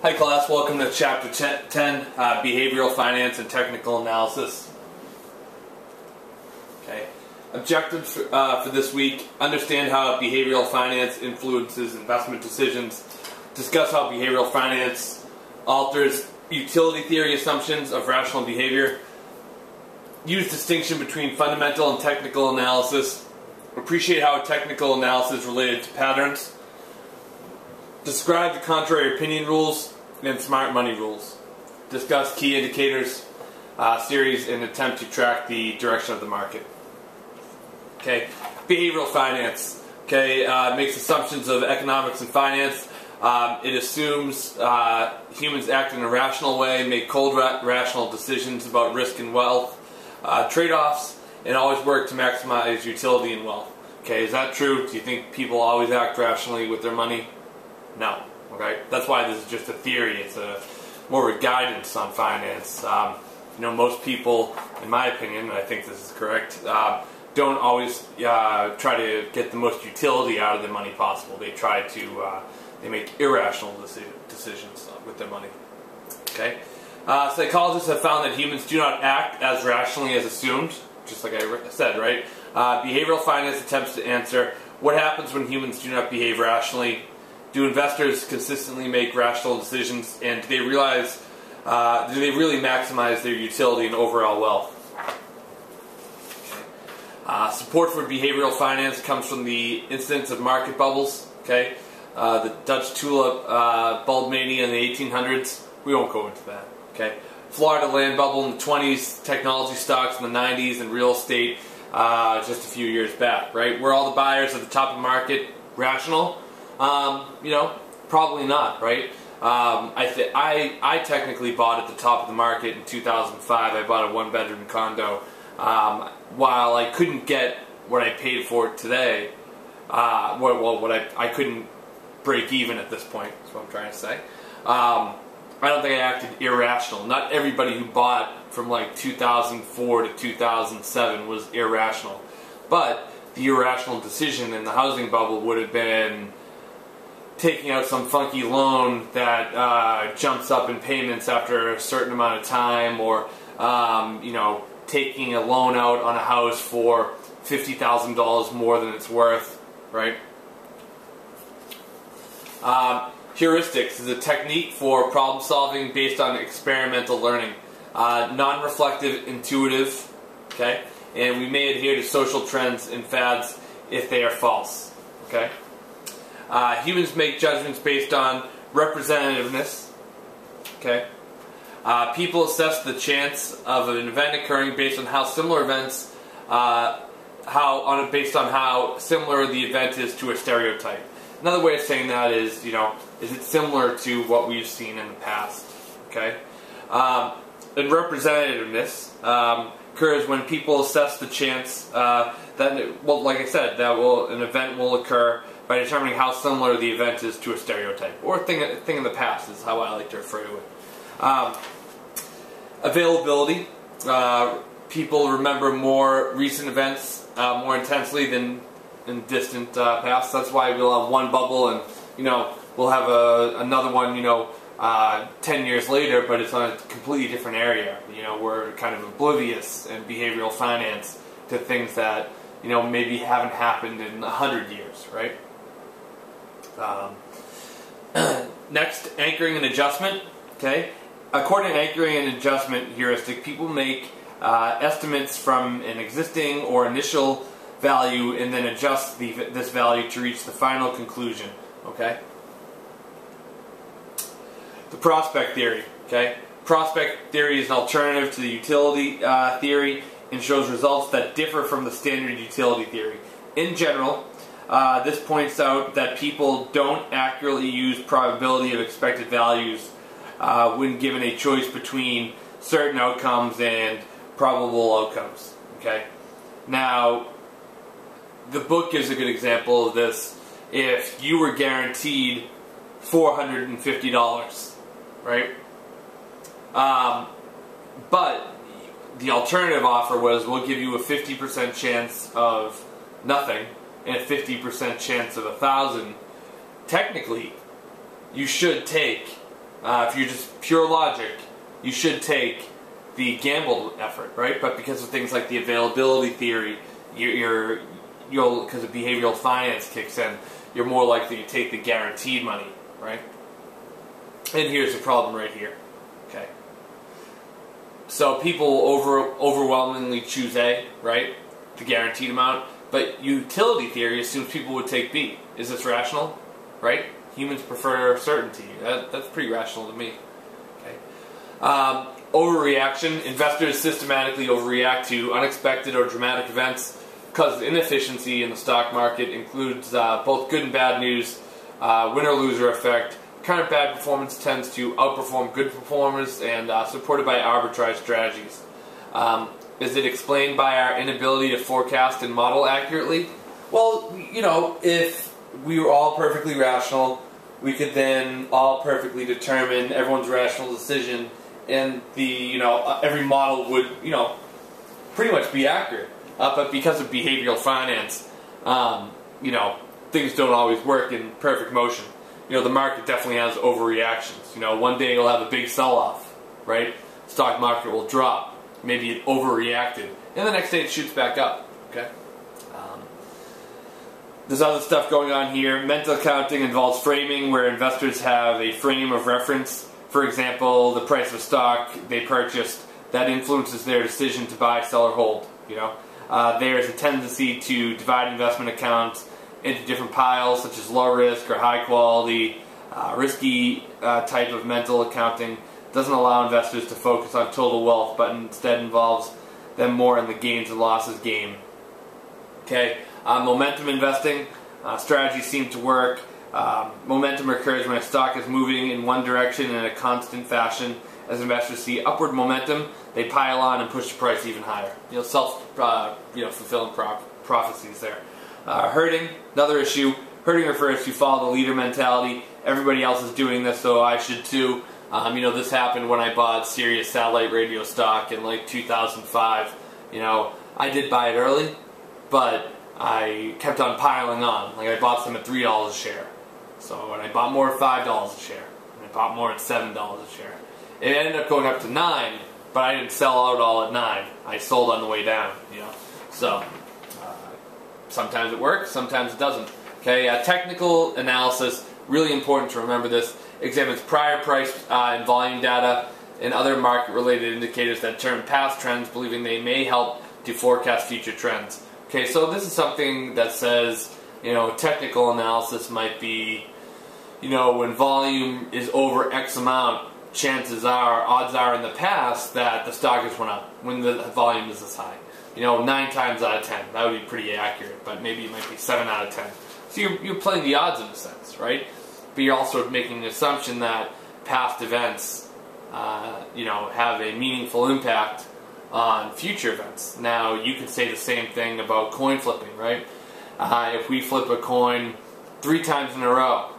Hi class, welcome to chapter 10, Behavioral Finance and Technical Analysis. Okay. Objectives for this week: understand how behavioral finance influences investment decisions, discuss how behavioral finance alters utility theory assumptions of rational behavior, use distinction between fundamental and technical analysis, appreciate how technical analysis is related to patterns, describe the contrary opinion rules and smart money rules. Discuss key indicators, series, and attempt to track the direction of the market. Okay, behavioral finance. Okay, makes assumptions of economics and finance. It assumes humans act in a rational way, make cold rational decisions about risk and wealth, trade-offs, and always work to maximize utility and wealth. Okay, is that true? Do you think people always act rationally with their money? No. Okay, that's why this is just a theory. It's more of a guidance on finance. Most people, in my opinion, and I think this is correct, don't always try to get the most utility out of their money possible. They try to they make irrational decisions with their money. Okay, psychologists have found that humans do not act as rationally as assumed, just like I said, right? Behavioral finance attempts to answer what happens when humans do not behave rationally. Do investors consistently make rational decisions, and do they really maximize their utility and overall wealth? Okay. Support for behavioral finance comes from the incidence of market bubbles. Okay, the Dutch tulip bulb mania in the 1800s. We won't go into that. Okay, Florida land bubble in the 20s, technology stocks in the 90s, and real estate just a few years back. Right, were all the buyers at the top of the market rational? Probably not, right? I technically bought at the top of the market in 2005. I bought a one-bedroom condo. While I couldn't get what I paid for it today, I couldn't break even at this point. That's what I'm trying to say. I don't think I acted irrational. Not everybody who bought from like 2004 to 2007 was irrational, but the irrational decision in the housing bubble would have been taking out some funky loan that jumps up in payments after a certain amount of time, or taking a loan out on a house for $50,000 more than it's worth, right? Heuristics is a technique for problem solving based on experimental learning, non-reflective, intuitive, okay? And we may adhere to social trends and fads if they are false, okay? Humans make judgments based on representativeness. Okay. People assess the chance of an event occurring based on how similar events, based on how similar the event is to a stereotype. Another way of saying that is, is it similar to what we've seen in the past? Okay. And representativeness occurs when people assess the chance like I said, an event will occur by determining how similar the event is to a stereotype, or a thing in the past is how I like to refer to it. Availability. People remember more recent events more intensely than in distant past. That's why we'll have one bubble and we'll have another one 10 years later, but it's on a completely different area. We're kind of oblivious in behavioral finance to things that maybe haven't happened in 100 years, right? Next, anchoring and adjustment. Okay, according to anchoring and adjustment heuristic, people make estimates from an existing or initial value and then adjust this value to reach the final conclusion. Okay. The prospect theory. Okay, prospect theory is an alternative to the utility theory and shows results that differ from the standard utility theory. In general, this points out that people don't accurately use probability of expected values when given a choice between certain outcomes and probable outcomes. Okay. Now, the book gives a good example of this. If you were guaranteed $450, right? But the alternative offer was, we'll give you a 50% chance of nothing and a 50% chance of 1,000. Technically, you should take if you're just pure logic, you should take the gambled effort, right? But because of things like the availability theory, you'll because of behavioral finance kicks in, you're more likely to take the guaranteed money, right? And here's the problem right here. Okay. So people overwhelmingly choose A, right? The guaranteed amount. But utility theory assumes people would take B. Is this rational? Right? Humans prefer certainty. That's pretty rational to me. Okay. Overreaction. Investors systematically overreact to unexpected or dramatic events because inefficiency in the stock market includes both good and bad news, winner-loser effect. Current bad performance tends to outperform good performers and supported by arbitrage strategies. Is it explained by our inability to forecast and model accurately? Well, you know, if we were all perfectly rational, we could then all perfectly determine everyone's rational decision, and every model would, pretty much be accurate. But because of behavioral finance, things don't always work in perfect motion. The market definitely has overreactions. One day you'll have a big sell-off, right? Stock market will drop. Maybe it overreacted, and the next day it shoots back up. Okay. There's other stuff going on here. Mental accounting involves framing, where investors have a frame of reference. For example, the price of stock they purchased that influences their decision to buy, sell, or hold. There's a tendency to divide investment accounts into different piles, such as low risk or high quality. Risky type of mental accounting doesn't allow investors to focus on total wealth, but instead involves them more in the gains and losses game. Okay, momentum investing strategies seem to work. Momentum occurs when a stock is moving in one direction in a constant fashion. As investors see upward momentum, they pile on and push the price even higher. Fulfilling prophecies there. Herding, another issue. Herding refers to follow the leader mentality. Everybody else is doing this, so I should too. This happened when I bought Sirius satellite radio stock in like 2005. I did buy it early, but I kept on piling on. Like I bought some at $3 a share. So, and I bought more at $5 a share. And I bought more at $7 a share. It ended up going up to $9, but I didn't sell out all at $9. I sold on the way down, So, sometimes it works, sometimes it doesn't. Okay, technical analysis, really important to remember this. Examines prior price and volume data and other market-related indicators that turn past trends, believing they may help to forecast future trends. Okay, so this is something that says, technical analysis might be, when volume is over X amount, odds are in the past that the stock has went up when the volume is this high. 9 times out of 10, that would be pretty accurate, but maybe it might be 7 out of 10. So you're playing the odds in a sense, right? But you're also making an assumption that past events, have a meaningful impact on future events. Now, you can say the same thing about coin flipping, right? If we flip a coin 3 times in a row,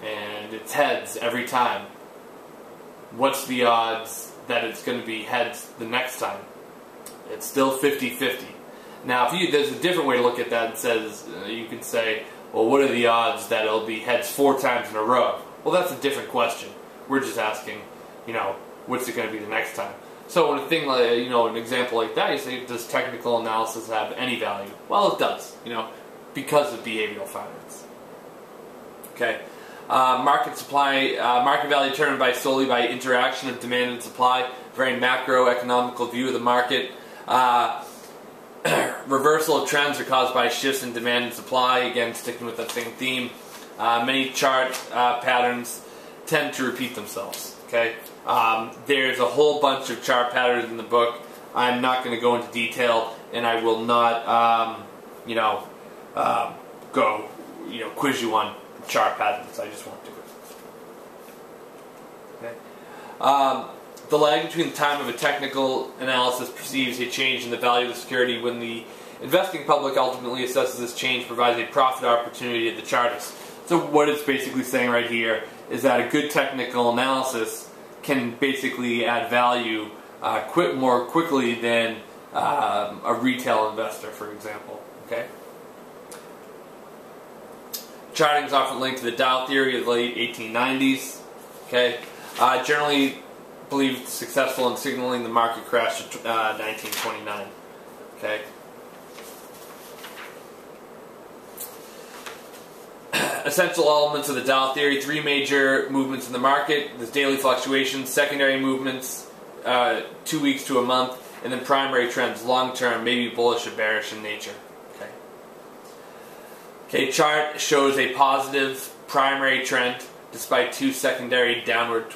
and it's heads every time, what's the odds that it's going to be heads the next time? It's still 50-50. Now, there's a different way to look at that and says, you can say, well, what are the odds that it'll be heads 4 times in a row? Well, that's a different question. We're just asking, what's it going to be the next time? So, when a thing like, an example like that, you say, does technical analysis have any value? Well, it does, because of behavioral finance. Okay. Market value determined solely by interaction of demand and supply. Very macroeconomical view of the market. Reversal of trends are caused by shifts in demand and supply. Again, sticking with that same theme. Many chart patterns tend to repeat themselves. Okay, there's a whole bunch of chart patterns in the book. I'm not going to go into detail, and I will not, go, quiz you on chart patterns. I just won't do it. Okay. The lag between the time of a technical analysis perceives a change in the value of the security when the investing public ultimately assesses this change provides a profit opportunity to the chartist. So what it's basically saying right here is that a good technical analysis can basically add value more quickly than a retail investor, for example. Okay. Charting is often linked to the Dow theory of the late 1890s. Okay. Generally believed successful in signaling the market crash of 1929. Okay. Essential elements of the Dow theory: 3 major movements in the market. There's daily fluctuations, secondary movements, 2 weeks to a month, and then primary trends, long term, maybe bullish or bearish in nature. Okay, chart shows a positive primary trend despite 2 secondary downward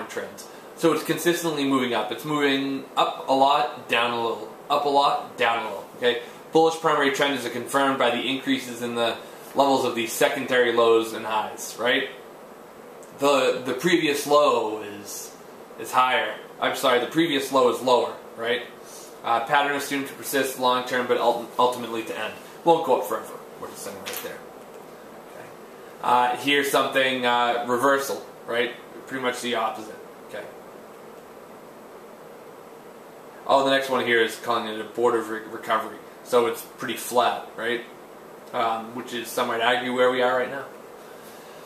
trends. So it's consistently moving up. It's moving up a lot, down a little. Up a lot, down a little. Okay, bullish primary trend is confirmed by the increases in the levels of the secondary lows and highs. Right. The previous low is higher. I'm sorry, the previous low is lower. Right. Pattern assumed to persist long term, but ultimately to end. Won't go up forever. We're just sitting right there. Okay. Here's something reversal, right? Pretty much the opposite. Okay. Oh, the next one here is calling it a border recovery. So it's pretty flat, right? Which is, some might argue, where we are right now.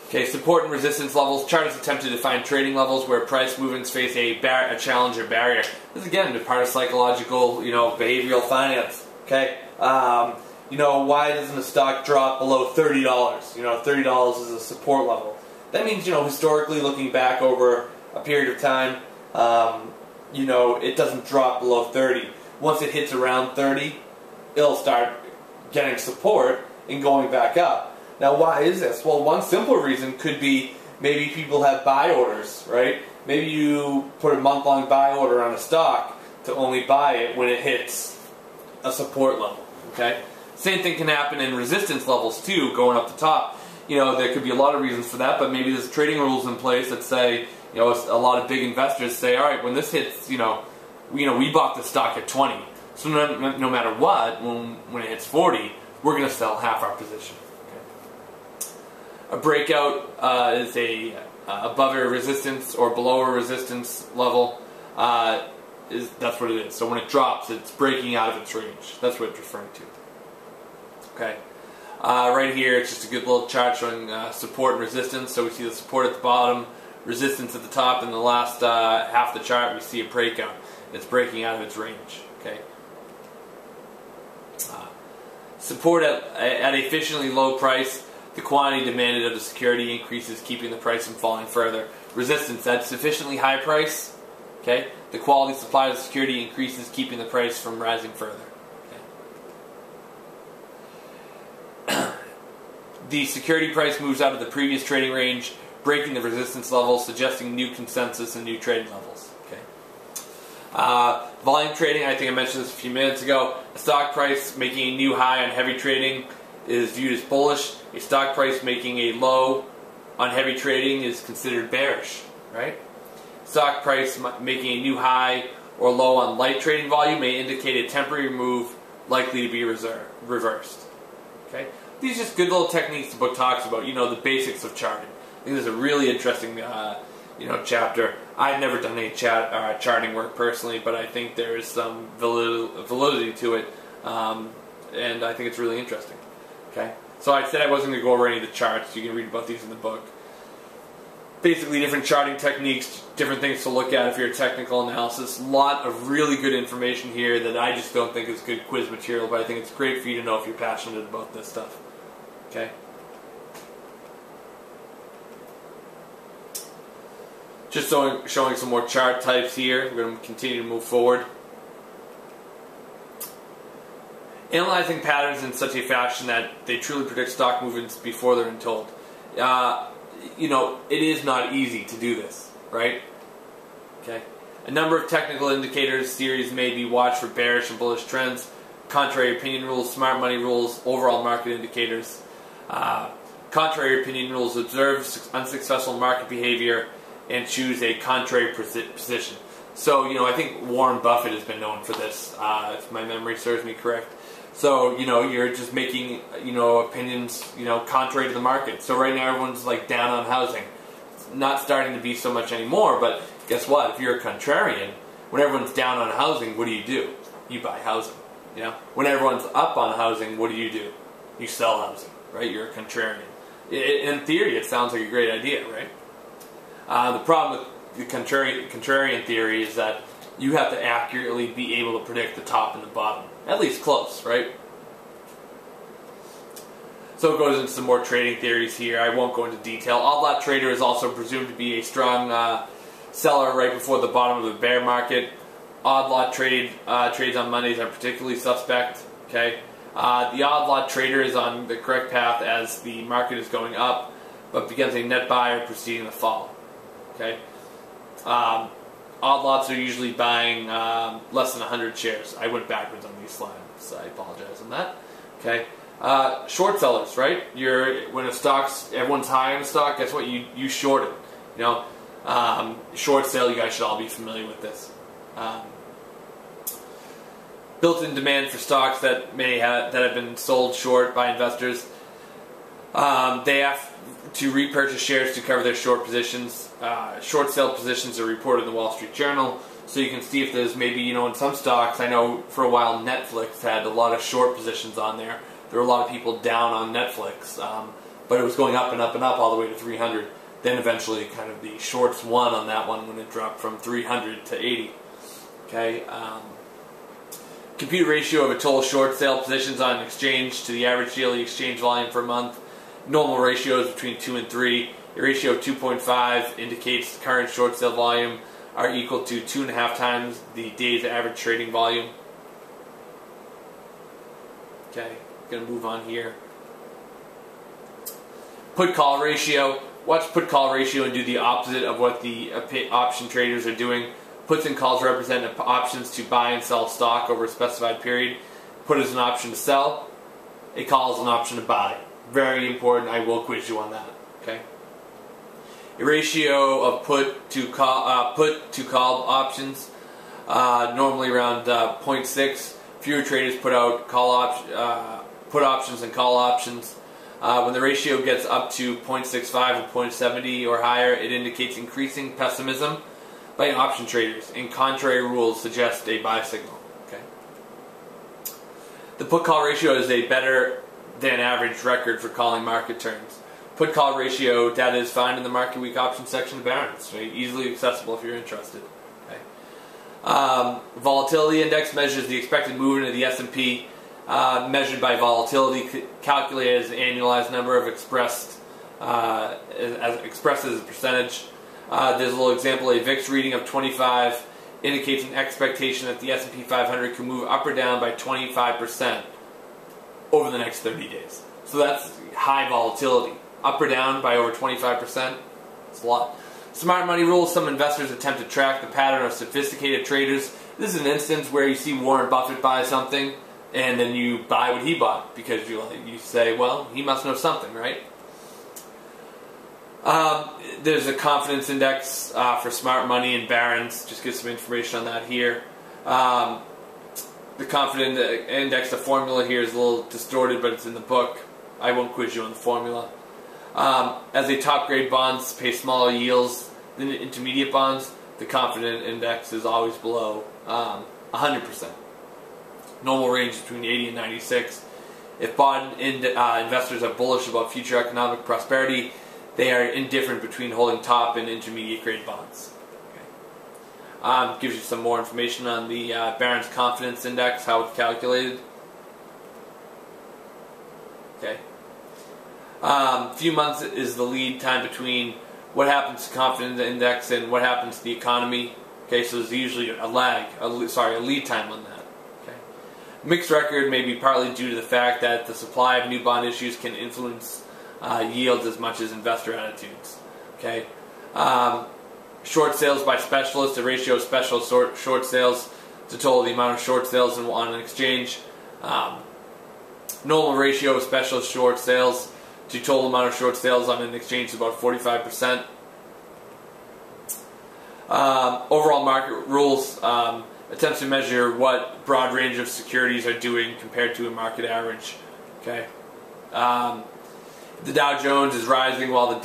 Okay, support and resistance levels. Chart is attempted to find trading levels where price movements face a challenge or barrier. This is, again, part of psychological, behavioral finance. Okay. Why doesn't a stock drop below $30? $30 is a support level. That means, historically looking back over a period of time, it doesn't drop below 30. Once it hits around 30, it'll start getting support and going back up. Now, why is this? Well, one simple reason could be maybe people have buy orders, right? Maybe you put a month-long buy order on a stock to only buy it when it hits a support level, okay? Same thing can happen in resistance levels too, going up the top. There could be a lot of reasons for that, but maybe there's trading rules in place that say, a lot of big investors say, all right, when this hits, we bought the stock at 20, so no matter what, when it hits 40, we're going to sell half our position. Okay. A breakout is above a resistance or below a resistance level. That's what it is. So when it drops, it's breaking out of its range. That's what it's referring to. Okay. Right here, it's just a good little chart showing support and resistance. So we see the support at the bottom, resistance at the top, and the last half of the chart we see a breakout. It's breaking out of its range. Okay. Support at a efficiently low price, the quantity demanded of the security increases, keeping the price from falling further. Resistance at sufficiently high price, okay, the quality supplied of the security increases, keeping the price from rising further. The security price moves out of the previous trading range, breaking the resistance level, suggesting new consensus and new trading levels. Okay. Volume trading, I think I mentioned this a few minutes ago. A stock price making a new high on heavy trading is viewed as bullish. A stock price making a low on heavy trading is considered bearish. Right? Stock price making a new high or low on light trading volume may indicate a temporary move likely to be reversed. Okay. These are just good little techniques the book talks about, the basics of charting. I think this is a really interesting, chapter. I've never done any charting work personally, but I think there is some validity to it, and I think it's really interesting. Okay, so I said I wasn't going to go over any of the charts. You can read about these in the book. Basically, different charting techniques, different things to look at if you're a technical analysis. A lot of really good information here that I just don't think is good quiz material, but I think it's great for you to know if you're passionate about this stuff. Okay. Just showing some more chart types here. We're going to continue to move forward. Analyzing patterns in such a fashion that they truly predict stock movements before they're told. It is not easy to do this, right? Okay. A number of technical indicators series may be watched for bearish and bullish trends, contrary opinion rules, smart money rules, overall market indicators. Contrary opinion rules observe unsuccessful market behavior and choose a contrary position. So, I think Warren Buffett has been known for this, if my memory serves me correct. So, you're just making, opinions, contrary to the market. So right now everyone's down on housing. It's not starting to be so much anymore, but guess what? If you're a contrarian, when everyone's down on housing, what do? You buy housing. When everyone's up on housing, what do? You sell housing, right? You're a contrarian. In theory, it sounds like a great idea, right? The problem with the contrarian theory is that you have to accurately be able to predict the top and the bottom, at least close, right? So it goes into some more trading theories here. I won't go into detail. Odd lot trader is also presumed to be a strong seller right before the bottom of the bear market. Odd lot trades on Mondays are particularly suspect. Okay, the odd lot trader is on the correct path as the market is going up, but becomes a net buyer preceding the fall. Okay, odd lots are usually buying less than 100 shares. I went backwards on these slides, so I apologize on that. Okay. Short sellers, right? When everyone's high on a stock, guess what? You short it. You know, short sale. You guys should all be familiar with this. Built-in demand for stocks that have been sold short by investors. They have to repurchase shares to cover their short positions. Short sale positions are reported in the Wall Street Journal, so you can see if there's maybe in some stocks. I know for a while Netflix had a lot of short positions on there. There were a lot of people down on Netflix, but it was going up and up and up all the way to 300. Then eventually kind of the shorts won on that one when it dropped from 300 to 80. Okay, computed ratio of a total short sale positions on an exchange to the average daily exchange volume per month. Normal ratio is between 2 and 3. A ratio of 2.5 indicates the current short sale volume are equal to 2.5 times the day's average trading volume. Okay. Going to move on here. Put call ratio. Watch put call ratio and do the opposite of what the option traders are doing. Puts and calls represent options to buy and sell stock over a specified period. Put is an option to sell. A call is an option to buy. Very important. I will quiz you on that. Okay. A ratio of put to call options, normally around 0.6. Fewer traders put out put options and call options. When the ratio gets up to 0.65 or 0.70 or higher, it indicates increasing pessimism by option traders, and contrary rules suggest a buy signal. Okay. The put-call ratio is a better than average record for calling market turns. Put-call ratio data is found in the Market Week options section of Barron's. Right? Easily accessible if you're interested. Okay. Volatility index measures the expected movement of the S&P. Measured by volatility, calculated as an annualized number of expressed as a percentage. There's a little example. A VIX reading of 25 indicates an expectation that the S&P 500 can move up or down by 25% over the next 30 days. So that's high volatility. Up or down by over 25%. It's a lot. Smart money rules. Some investors attempt to track the pattern of sophisticated traders. This is an instance where you see Warren Buffett buy something, and then you buy what he bought because you say, well, he must know something, right? There's a confidence index for smart money in Barron's. Just get some information on that here. The confidence index, the formula here is a little distorted, but it's in the book. I won't quiz you on the formula. As a top grade bonds pay smaller yields than intermediate bonds, the confidence index is always below 100%. Normal range between 80 and 96. If bond investors are bullish about future economic prosperity, they are indifferent between holding top and intermediate grade bonds. Okay. Gives you some more information on the Barron's Confidence Index, how it's calculated. Okay. Few months is the lead time between what happens to confidence index and what happens to the economy. Okay, so there's usually a lead time on that. Mixed record may be partly due to the fact that the supply of new bond issues can influence yields as much as investor attitudes. Okay, short sales by specialists, the ratio of special short sales to total the amount of short sales on an exchange. Normal ratio of special short sales to total amount of short sales on an exchange is about 45%. Overall market rules. Attempts to measure what broad range of securities are doing compared to a market average. Okay, the Dow Jones is rising while the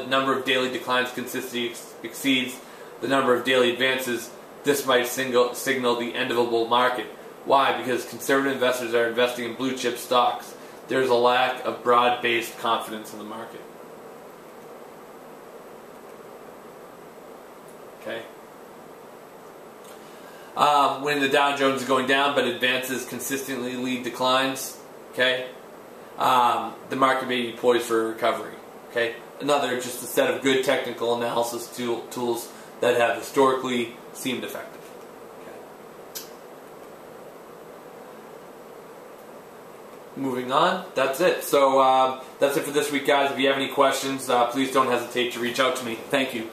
number of daily declines consistently exceeds the number of daily advances. This might signal the end of a bull market. Why? Because conservative investors are investing in blue chip stocks. There's a lack of broad-based confidence in the market. Okay. When the Dow Jones is going down, but advances consistently lead declines. Okay. The market may be poised for a recovery. Okay. Another, just a set of good technical analysis tools that have historically seemed effective. Okay. Moving on, that's it. So that's it for this week, guys. If you have any questions, please don't hesitate to reach out to me. Thank you.